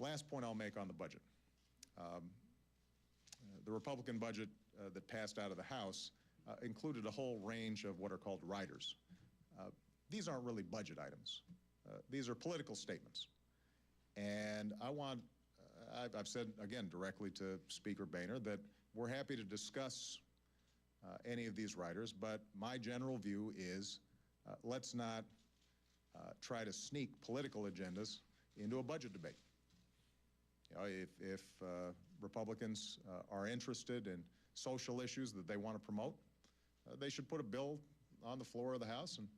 Last point I'll make on the budget. The Republican budget that passed out of the House included a whole range of what are called riders. These aren't really budget items. These are political statements. And I've said, again, directly to Speaker Boehner that we're happy to discuss any of these riders, but my general view is let's not try to sneak political agendas into a budget debate. You know, if Republicans are interested in social issues that they want to promote, they should put a bill on the floor of the House and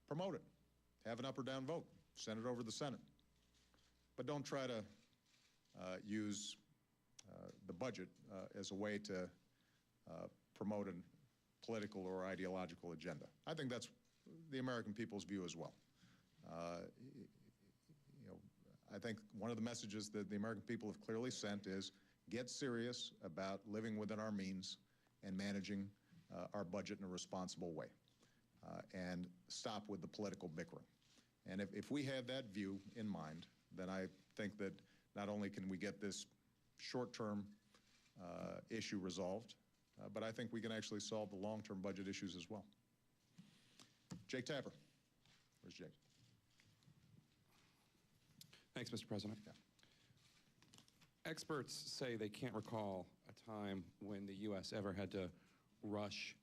promote it. Have an up or down vote. Send it over to the Senate. But don't try to use the budget as a way to promote a political or ideological agenda. I think that's the American people's view as well. You know, I think one of the messages that the American people have clearly sent is get serious about living within our means and managing our budget in a responsible way, and stop with the political bickering. And if we have that view in mind, then I think that not only can we get this short-term issue resolved, but I think we can actually solve the long-term budget issues as well. Jake Tapper. Where's Jake? Thanks, Mr. President. Yeah. Experts say they can't recall a time when the U.S. ever had to rush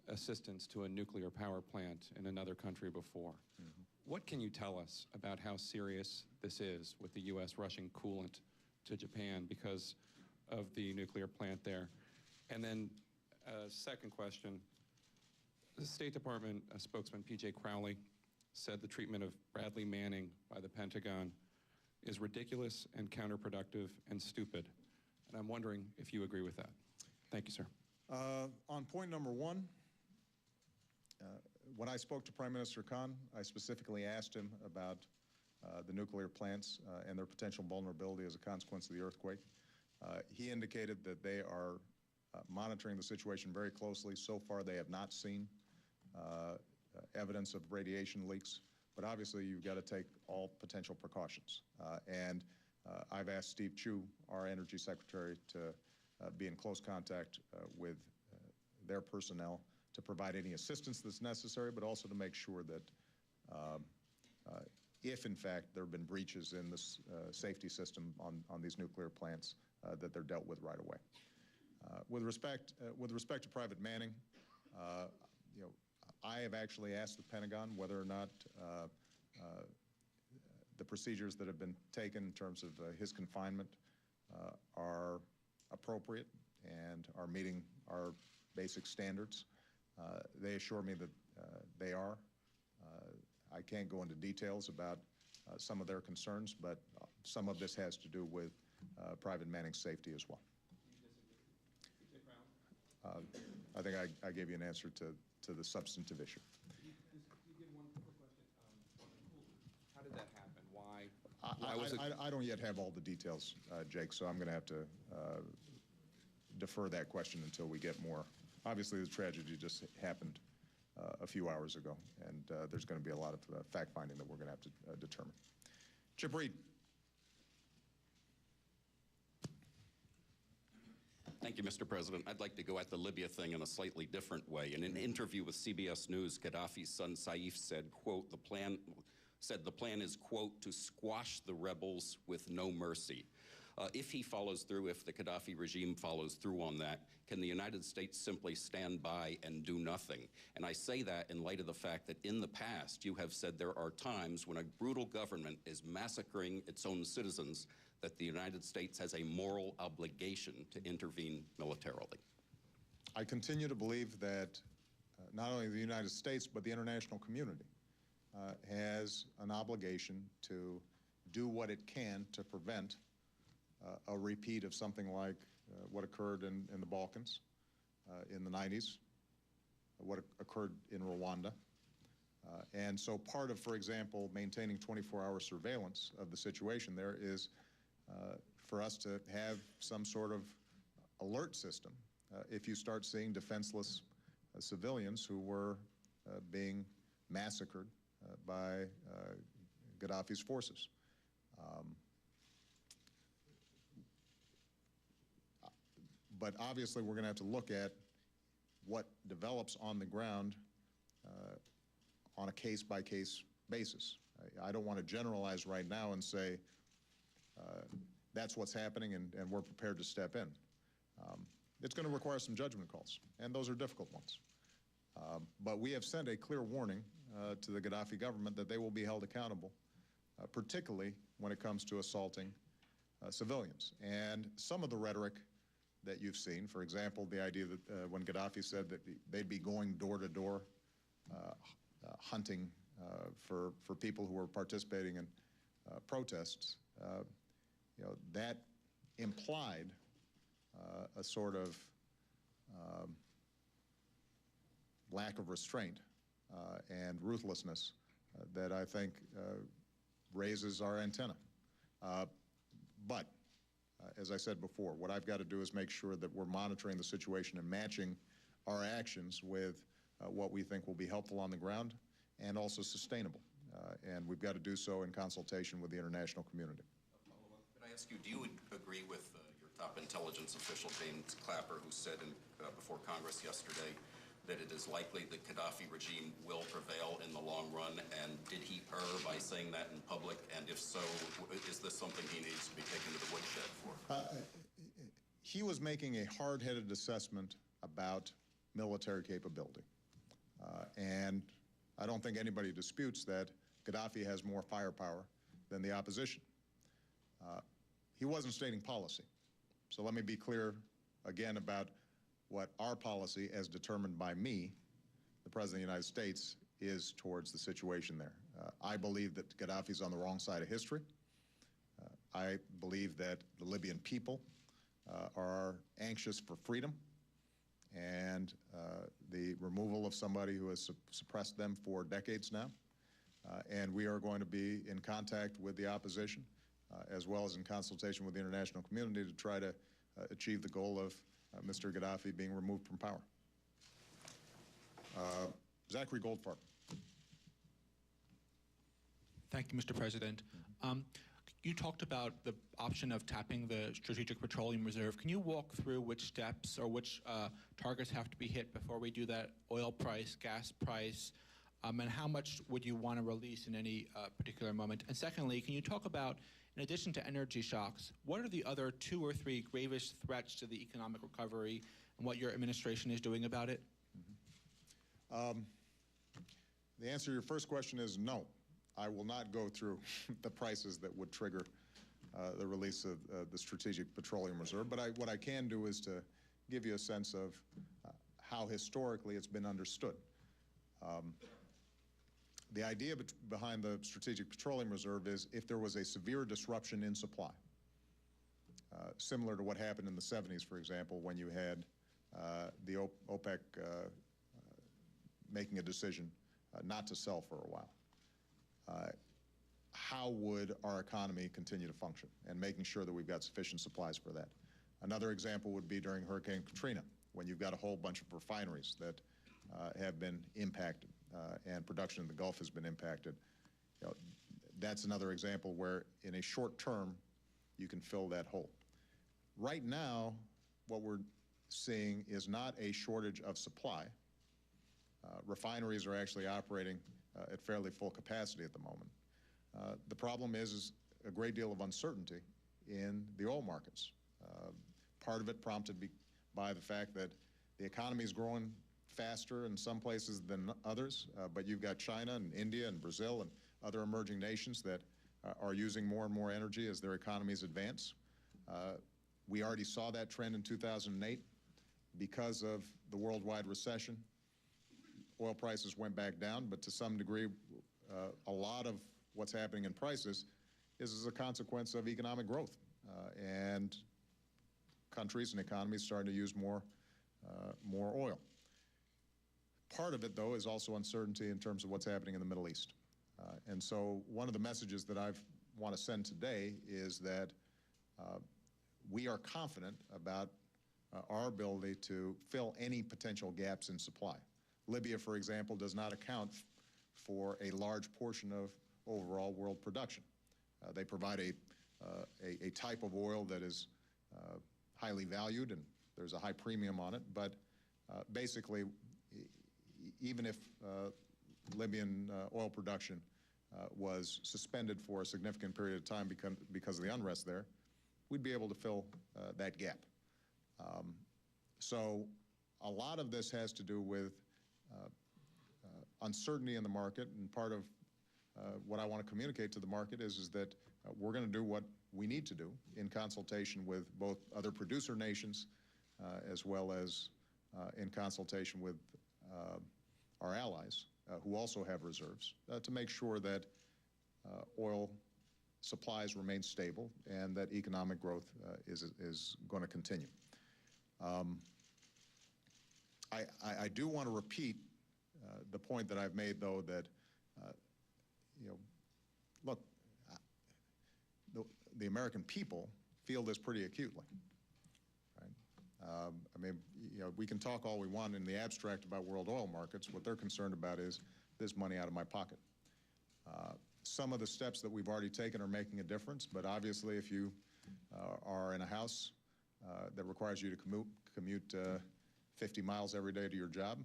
assistance to a nuclear power plant in another country before. Mm-hmm. What can you tell us about how serious this is with the U.S. rushing coolant to Japan because of the nuclear plant there? And then second question, the State Department spokesman P.J. Crowley said the treatment of Bradley Manning by the Pentagon is ridiculous and counterproductive and stupid. And I'm wondering if you agree with that. Thank you, sir. On point number one, when I spoke to Prime Minister Khan, I specifically asked him about the nuclear plants and their potential vulnerability as a consequence of the earthquake. He indicated that they are monitoring the situation very closely. So far, they have not seen evidence of radiation leaks, but obviously you've got to take all potential precautions. I've asked Steve Chu, our Energy Secretary, to be in close contact with their personnel to provide any assistance that's necessary, but also to make sure that if in fact there have been breaches in this safety system on these nuclear plants, that they're dealt with right away. With respect to Private Manning, you know, I have actually asked the Pentagon whether or not the procedures that have been taken in terms of his confinement are appropriate and are meeting our basic standards. They assure me that they are. I can't go into details about some of their concerns, but some of this has to do with Private Manning's safety as well. I think I gave you an answer to the substantive issue. You give one quick question. How did that happen? Why was it? I don't yet have all the details, Jake, so I'm going to have to defer that question until we get more. Obviously, the tragedy just happened a few hours ago, and there's going to be a lot of fact-finding that we're going to have to determine. Chip Reed. Thank you, Mr. President. I'd like to go at the Libya thing in a slightly different way. In an interview with CBS News, Gaddafi's son Saif said, quote, the plan is, quote, to squash the rebels with no mercy. If he follows through, if the Gaddafi regime follows through on that, can the United States simply stand by and do nothing? And I say that in light of the fact that in the past you have said there are times when a brutal government is massacring its own citizens that the United States has a moral obligation to intervene militarily. I continue to believe that not only the United States but the international community has an obligation to do what it can to prevent a repeat of something like what occurred in the Balkans in the 90s, what occurred in Rwanda. And so part of, for example, maintaining 24-hour surveillance of the situation there is for us to have some sort of alert system if you start seeing defenseless civilians who were being massacred by Gaddafi's forces. But obviously, we're going to have to look at what develops on the ground on a case-by-case basis. I don't want to generalize right now and say that's what's happening and we're prepared to step in. It's going to require some judgment calls, and those are difficult ones. But we have sent a clear warning to the Gaddafi government that they will be held accountable, particularly when it comes to assaulting civilians. And some of the rhetoric that you've seen, for example, the idea that when Gaddafi said that they'd be going door to door hunting for people who were participating in protests, that implied a sort of lack of restraint and ruthlessness that I think raises our antenna. But as I said before, what I've got to do is make sure that we're monitoring the situation and matching our actions with what we think will be helpful on the ground and also sustainable. And we've got to do so in consultation with the international community. Could I ask you, do you agree with your top intelligence official, James Clapper, who said before Congress yesterday that it is likely the Gaddafi regime will prevail in the long run? And did he err by saying that in public? And if so, is this something he needs to be taken to the woodshed for? He was making a hard-headed assessment about military capability. And I don't think anybody disputes that Gaddafi has more firepower than the opposition. He wasn't stating policy. So let me be clear again about what our policy, as determined by me, the President of the United States, is towards the situation there. I believe that Gaddafi's on the wrong side of history. I believe that the Libyan people are anxious for freedom and the removal of somebody who has suppressed them for decades now. And we are going to be in contact with the opposition, as well as in consultation with the international community to try to achieve the goal of Mr. Gaddafi being removed from power. Zachary Goldfarb. Thank you, Mr. President. You talked about the option of tapping the Strategic Petroleum Reserve. Can you walk through which steps or which targets have to be hit before we do that? Oil price, gas price, and how much would you want to release in any particular moment? And secondly, can you talk about, in addition to energy shocks, what are the other 2 or 3 gravest threats to the economic recovery and what your administration is doing about it? The answer to your first question is no. I will not go through the prices that would trigger the release of the Strategic Petroleum Reserve, but what I can do is to give you a sense of how historically it's been understood. The idea behind the Strategic Petroleum Reserve is if there was a severe disruption in supply, similar to what happened in the 70s, for example, when you had the OPEC making a decision not to sell for a while. How would our economy continue to function, and making sure that we've got sufficient supplies for that? Another example would be during Hurricane Katrina, when you've got a whole bunch of refineries that have been impacted and production in the Gulf has been impacted. That's another example where in a short term you can fill that hole. Right now, what we're seeing is not a shortage of supply. Refineries are actually operating at fairly full capacity at the moment. The problem is a great deal of uncertainty in the oil markets. Part of it prompted by the fact that the economy is growing faster in some places than others, but you've got China and India and Brazil and other emerging nations that are using more and more energy as their economies advance. We already saw that trend in 2008 because of the worldwide recession. Oil prices went back down, but to some degree, a lot of what's happening in prices is as a consequence of economic growth and countries and economies starting to use more oil. Part of it, though, is also uncertainty in terms of what's happening in the Middle East. And so one of the messages that I want to send today is that we are confident about our ability to fill any potential gaps in supply. Libya, for example, does not account for a large portion of overall world production. They provide a type of oil that is highly valued and There's a high premium on it, but basically, even if Libyan oil production was suspended for a significant period of time because of the unrest there, we'd be able to fill that gap. So a lot of this has to do with uncertainty in the market, and part of what I want to communicate to the market is that we're going to do what we need to do in consultation with both other producer nations as well as in consultation with our allies who also have reserves to make sure that oil supplies remain stable and that economic growth is going to continue. I do want to repeat the point that I've made, though, that look, the American people feel this pretty acutely. Right? I mean, we can talk all we want in the abstract about world oil markets. What they're concerned about is this money out of my pocket. Some of the steps that we've already taken are making a difference, but obviously if you are in a house that requires you to commute 50 miles every day to your job,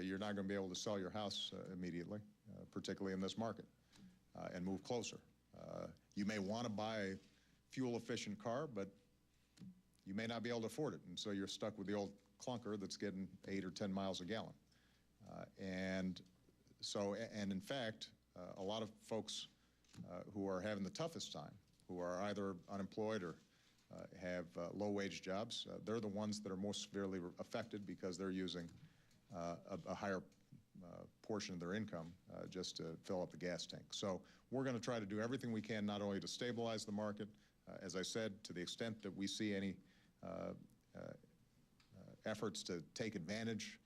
you're not going to be able to sell your house immediately, particularly in this market, and move closer. You may want to buy a fuel-efficient car, but you may not be able to afford it, and so you're stuck with the old clunker that's getting 8 or 10 miles a gallon. And in fact, a lot of folks who are having the toughest time, who are either unemployed or have low-wage jobs, they're the ones that are most severely affected because they're using a higher portion of their income just to fill up the gas tank. So we're going to try to do everything we can not only to stabilize the market, as I said, to the extent that we see any efforts to take advantage